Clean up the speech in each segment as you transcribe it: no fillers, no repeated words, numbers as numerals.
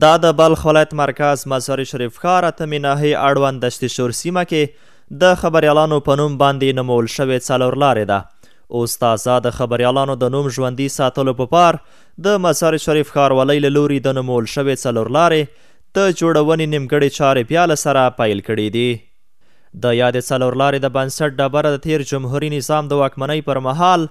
دا د بلخ ولایت مرکز مزار شریف ښار اتمې ناحیې اړوند دشت شور سیمه کې د خبریالانو په نوم باندې نومول شوې څلورلارې ده. اوس تازه د خبریالانو د نوم ژوندي ساتلو په پار د مزار شریف ښاروالۍ له لوري د نومول شوې څلورلارې د جوړونې نیمګړې چارې بیا له سره پیل کړي دي. د یادې څلورلارې د بنسټ ډبره د تیر جمهوري نظام د واکمنۍ پر مهال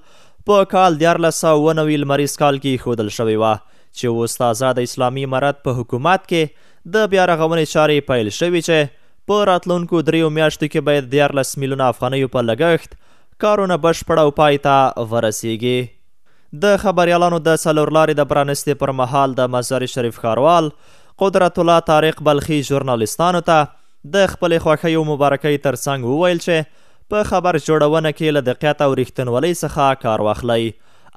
په کال 1990 لمریز کال کې ایښودل شوې وه چې اوس تازه د اسلامي امارت په حکومت کې د بیا رغونې چارې پیل شوي چې په راتلونکو 3 میاشتو کې باید 14 میلیونه افغانیو په لګښت کارونه بشپړ او پای ته ورسیږي. د خبریالانو د څلورلارې د پرانستې پر مهال د مزار شریف ښاروال قدرت الله طارق بلخي ژورنالستانو ته د خپلې خوښۍ او مبارکۍ ترڅنګ وویل چې په خبر جوړونه کې له دقت او رښتینولۍ څخه کار واخلئ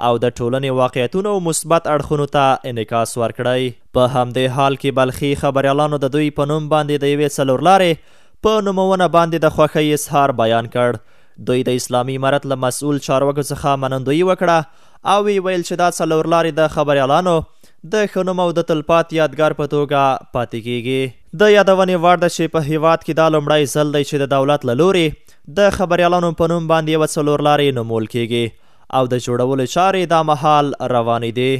او د ټولنې واقعیتونو مثبت اړخونو ته انعکاس ورکړئ. په همدې حال کې بلخي خبریالانو د دوی په نوم باندې د یوې څلورلارې په نومونه باندې د خوښۍ اظهار بیان کړ. دوی د اسلامي امارت له مسؤل چارواکو څخه منندویي وکړه او ویل چې دا څلورلارې د خبریالانو د ښه نوم او د تلپاتې یادګار په توګه پاتې کیږي. د یادونې وړ ده چې په هیواد کې دا لومړی ځل دی چې د دولت له لورې د خبریالانو په نوم باندې یوه څلورلارې نومول کیږي او د جوړولو چارې دا مهال روانې دي.